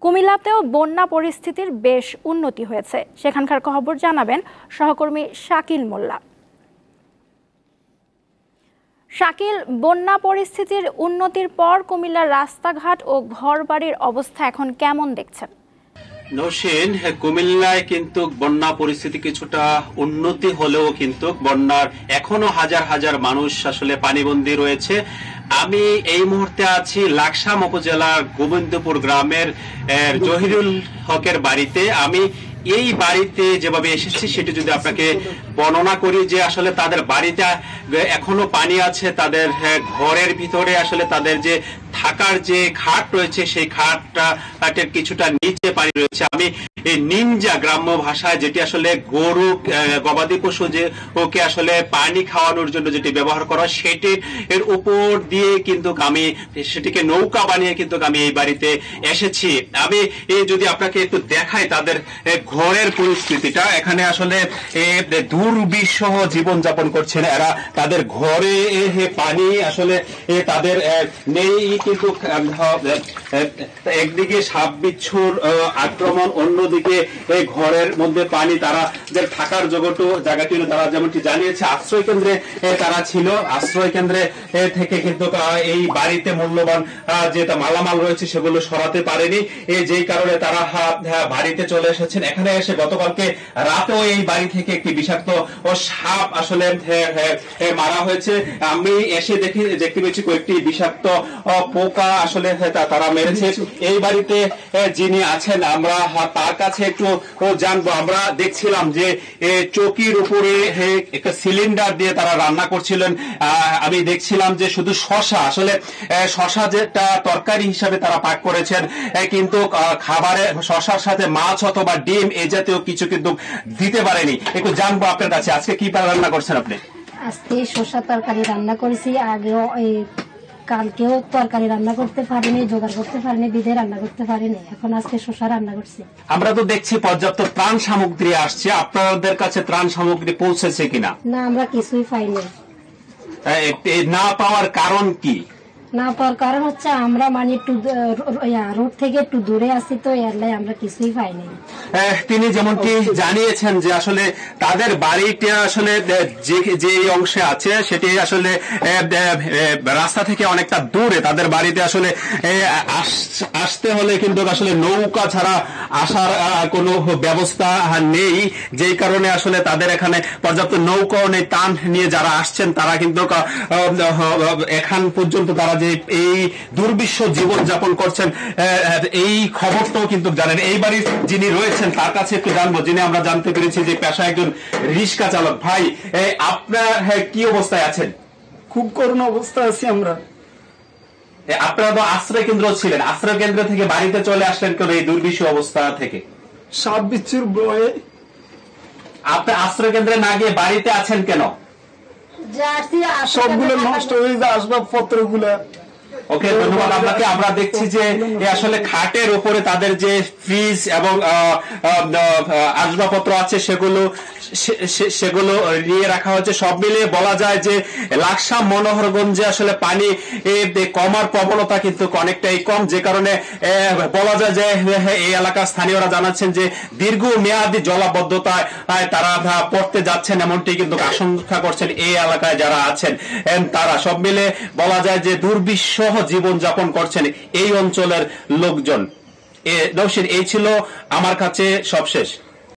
কুমিল্লাতেও বন্যা পরিস্থিতির বেশ উন্নতি হয়েছে। সেখানকার খবর জানাবেন সহকর্মী শাকিল মোল্লা। শাকিল, বন্যা পরিস্থিতির উন্নতির পর কুমিল্লার রাস্তাঘাট ও ঘরবাড়ির অবস্থা এখন কেমন দেখছেন? নৌসেন, কুমিল্লায় কিন্তু বন্যা পরিস্থিতি কিছুটা উন্নতি হলেও কিন্তু বন্যার এখনো হাজার হাজার মানুষ আসলে পানিবন্দী রয়েছে। আমি এই মুহূর্তে আছি লাকসাম উপজেলার গোবিন্দপুর গ্রামের জহিরুল হকের বাড়িতে। আমি এই বাড়িতে যেভাবে এসেছি সেটি যদি আপনাকে বর্ণনা করি, যে আসলে তাদের বাড়িতে এখনো পানি আছে, তাদের ঘরের ভিতরে আসলে তাদের যে থাকার যে খাট রয়েছে সেই খাটের কিছুটা নিচে পানি রয়েছে। আমি এই নিনজা গ্রাম্য ভাষায়, যেটি আসলে গরু গবাদি পশু যে ওকে আসলে পানি খাওয়ানোর জন্য যেটি ব্যবহার করা, সেটির এর উপর দিয়ে কিন্তু আমি সেটিকে নৌকা বানিয়ে কিন্তু আমি এই বাড়িতে এসেছি। আমি যদি আপনাকে একটু দেখাই তাদের ঘরের পরিস্থিতিটা, এখানে আসলে দুর্বিষহ জীবন যাপন করছেন এরা। তাদের ঘরে পানি আসলে তাদের নেই, কিন্তু একদিকে সাপ বিচ্ছুর আক্রমণ, অন্যদিকে এই ঘরের মধ্যে পানি। তারা যে থাকার জায়গাটি তারা যেমনটি জানিয়েছে আশ্রয় কেন্দ্রে তারা ছিল। আশ্রয় কেন্দ্রে থেকে কিন্তু এই বাড়িতে মূল্যবান যে মালামাল রয়েছে সেগুলো সরাতে পারেনি, যেই কারণে তারা বাড়িতে চলে এসেছেন। এখানে এসে গতকালকে রাতেও এই বাড়ি থেকে একটি বিষাক্ত সাপ আসলে মারা হয়েছে। আমি এসে দেখতে পেয়েছি কয়েকটি বিষাক্ত পোকা আসলে তারা মেরেছে। এই বাড়িতে যিনি আছেন আমরা তার কাছে একটু জানবো। আমরা দেখছিলাম যে চৌকির উপরে একটা সিলিন্ডার দিয়ে তারা রান্না করছিলেন। আমি দেখছিলাম যে শুধু শশা যেটা তরকারি হিসাবে তারা পাক করেছেন, কিন্তু খাবারে শশার সাথে মাছ অথবা ডিম এই জাতীয় কিছু কিন্তু দিতে পারেনি। একটু জানবো আপনার কাছে, আজকে কি রান্না করছেন আপনি? আজকে শশা তরকারি রান্না করেছি। আগেও কালকেও তরকারি রান্না করতে পারিনি, জোগাড় করতে পারিনি, বিধে রান্না করতে পারিনি। এখন আজকে শশা রান্না করছি। আমরা তো দেখছি পর্যাপ্ত ত্রাণ সামগ্রী আসছে, আপনাদের কাছে ত্রাণ সামগ্রী পৌঁছেছে কিনা? না, আমরা কিছুই পাইনি। না পাওয়ার কারণ কি? না পাওয়ার কারণ হচ্ছে আমরা একটু রোড থেকে একটু দূরে আছি, তো এলাই আমরা কিছুই পাইনি। তিনি যেমনটি জানিয়েছেন যে আসলে তাদের বাড়িটা আসলে যে অংশে আছে সেটি আসলে রাস্তা থেকে অনেকটা দূরে। তাদের বাড়িতে আসলে আসতে হলে কিন্তু আসলে নৌকা ছাড়া আসার কোনো ব্যবস্থা নেই, যেই কারণে আসলে তাদের এখানে পর্যাপ্ত নৌকাও নেই। টান নিয়ে যারা আসছেন তারা কিন্তু এখান পর্যন্ত তারা যে এই দুর্বিষহ জীবন যাপন করছেন এই খবরটাও কিন্তু জানেন। এই বাড়ির যিনি রয়েছেন তার কাছে একটু জানবো, যিনি আমরা জানতে পেরেছি যে পেশায় একজন রিক্সা চালক। ভাই, আপনার কি অবস্থায় আছেন? খুব করুণ অবস্থা আছি আমরা। আপনারা তো আশ্রয় কেন্দ্র ছিলেন, আশ্রয় কেন্দ্র থেকে বাড়িতে চলে আসলেন কেন এই দুর্বিষহ অবস্থা থেকে? সাপ বিচ্ছুর ভয়ে। আপনি আশ্রয় কেন্দ্রে না গিয়ে বাড়িতে আছেন কেন? সবগুলো নষ্ট হয়ে যায়, আসবাবপত্র গুলা। ওকে, ধন্যবাদ আপনাকে। আমরা দেখছি যে আসলে খাটের উপরে তাদের যে ফ্রিজ এবং আসবাবপত্র আছে সেগুলো নিয়ে রাখা হয়েছে। সব মিলিয়ে বলা যায় যে লাকসাম মনোহরগঞ্জে আসলে পানি কমার প্রবণতা কিন্তু অনেকটাই কম, যে কারণে বলা যায় যে এই এলাকার স্থানীয়রা জানাচ্ছেন যে দীর্ঘমেয়াদী জলাবদ্ধতায় তারা পড়তে যাচ্ছেন, এমনটি কিন্তু আশঙ্কা করছেন এই এলাকায় যারা আছেন তারা। সব মিলে বলা যায় যে দুর্বিষহ জীবন যাপন করছেন এই অঞ্চলের লোকজন। নওশীন, এই ছিল আমার কাছে সবশেষ।